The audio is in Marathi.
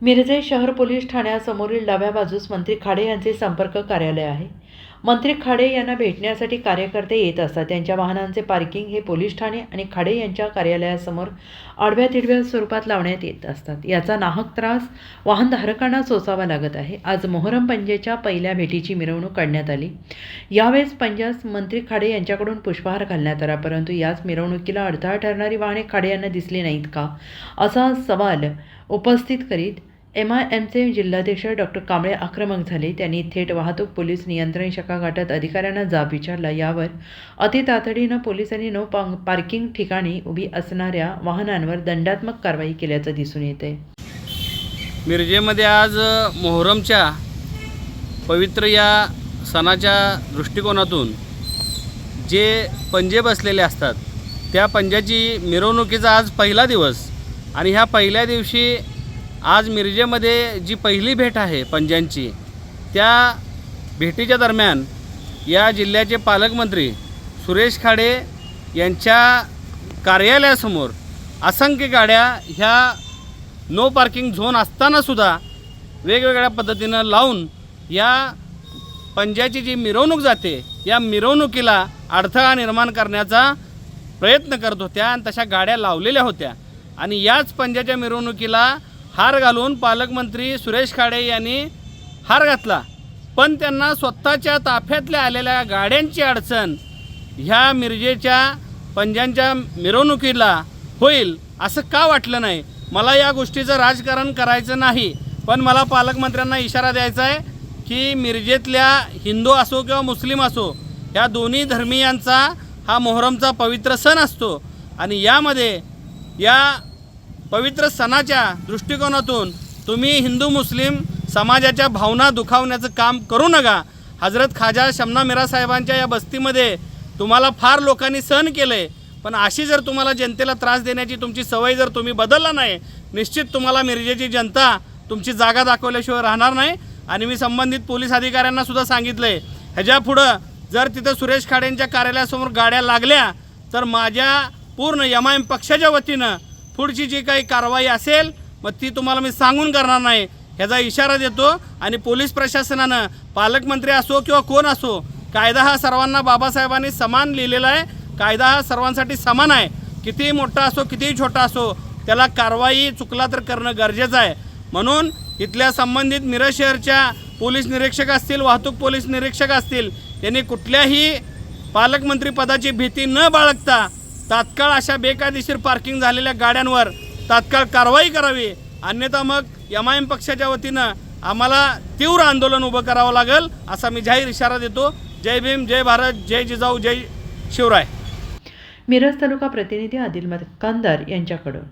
मिरजे शहर पोलीस ठाण्यासमोरील डाव्या बाजूस मंत्री खाडे यांचे संपर्क कार्यालय आहे। मंत्री खाडे यांना भेटण्यासाठी कार्यकर्ते येत असतात। त्यांच्या वाहनांचे पार्किंग हे पोलीस ठाणे आणि खाडे यांच्या कार्यालयासमोर आडव्या तिडव्या स्वरूपात लावण्यात येत असतात। याचा नाहक त्रास वाहनधारकांना सोसावा लागत आहे। आज मोहरम पंजेच्या पहिल्या भेटीची मिरवणूक काढण्यात आली। यावेळेस पंजास मंत्री खाडे यांच्याकडून पुष्पहार घालण्यात आला, परंतु याच मिरवणुकीला अडथळा ठरणारी वाहने खाडे यांना दिसली नाहीत का, असा सवाल उपस्थित करीत MIMचे जिल्हाध्यक्ष डॉक्टर कांबळे आक्रमक झाले। त्यांनी थेट वाहतूक पोलीस नियंत्रण शाखा गाठत अधिकाऱ्यांना जाब विचारला। यावर अति तातडीनं पोलिसांनी नो पार्किंग ठिकाणी उभी असणाऱ्या वाहनांवर दंडात्मक कारवाई केल्याचं दिसून येते। मिरजेमध्ये आज मोहरमच्या पवित्र या सणाच्या दृष्टिकोनातून जे पंजे बसलेले असतात त्या पंजाची मिरवणुकीचा आज पहिला दिवस आणि ह्या पहिल्या दिवशी आज मिरजेमध्ये जी पहिली भेट आहे पंजांची, त्या भेटीच्या दरम्यान या जिल्ह्याचे पालकमंत्री सुरेश खाडे यांच्या कार्यालयासमोर असंख्य गाड्या ह्या नो पार्किंग झोन असतानासुद्धा वेगवेगळ्या पद्धतीनं लावून या पंजाची जी मिरवणूक जाते या मिरवणुकीला अडथळा निर्माण करण्याचा प्रयत्न करत होत्या आणि तशा गाड्या लावलेल्या होत्या। आणि याच पंजाच्या मिरवणुकीला हार घालून पालकमंत्री सुरेश खाडे यांनी हार घातला, पण त्यांना स्वतःच्या ताफ्यातल्या आलेल्या गाड्यांची अडचण ह्या मिरजेच्या पंजांच्या मिरवणुकीला होईल असं का वाटलं नाही। मला या गोष्टीचं राजकारण करायचं नाही, पण मला पालकमंत्र्यांना इशारा द्यायचा आहे की मिरजेतल्या हिंदू असो किंवा मुस्लिम असो, ह्या दोन्ही धर्मीयांचा हा मोहरमचा पवित्र सण असतो आणि यामध्ये या पवित्र सणाच्या दृष्टिकोनातून तुम्ही हिंदू मुस्लिम समाजाच्या भावना दुखावण्याचं काम करू नका। हजरत ख्वाजा शमना मिरा साहेबांच्या या बस्तीमध्ये तुम्हाला फार लोकांनी सहन केलं आहे, पण अशी जर तुम्हाला जनतेला त्रास देण्याची तुमची सवय जर तुम्ही बदलला नाही, निश्चित तुम्हाला मिरजेची जनता तुमची जागा दाखवल्याशिवाय राहणार नाही। आणि मी संबंधित पोलीस अधिकाऱ्यांना सुद्धा सांगितलं आहे, ह्याच्यापुढं जर तिथं सुरेश खाडेंच्या कार्यालयासमोर गाड्या लागल्या तर माझ्या पूर्ण MIM पक्षाच्या वतीनं पुढची जी काही कारवाई असेल मग ती तुम्हाला मी सांगून करणार नाही, ह्याचा इशारा देतो। आणि पोलीस प्रशासनानं पालकमंत्री असो किंवा कोण असो, कायदा हा सर्वांना बाबासाहेबांनी समान लिहिलेला आहे। कायदा हा सर्वांसाठी समान आहे, कितीही मोठा असो कितीही छोटा असो, त्याला कारवाई चुकला तर करणं गरजेचं आहे। म्हणून इथल्या संबंधित मिरज शहरच्या पोलीस निरीक्षक असतील, वाहतूक पोलीस निरीक्षक असतील, यांनी कुठल्याही पालकमंत्री पदाची भीती न बाळगता तात्काळ अशा बेकायदेशीर पार्किंग झालेल्या गाड्यांवर तात्काळ कारवाई करावी, अन्यथा मग MIM पक्षाच्या वतीनं आम्हाला तीव्र आंदोलन उभं करावं लागेल असा मी जाहीर इशारा देतो। जय भीम, जय भारत, जय जिजाऊ, जय शिवराय। मिरज तालुका प्रतिनिधी आदिल मक्कानदार यांच्याकडून।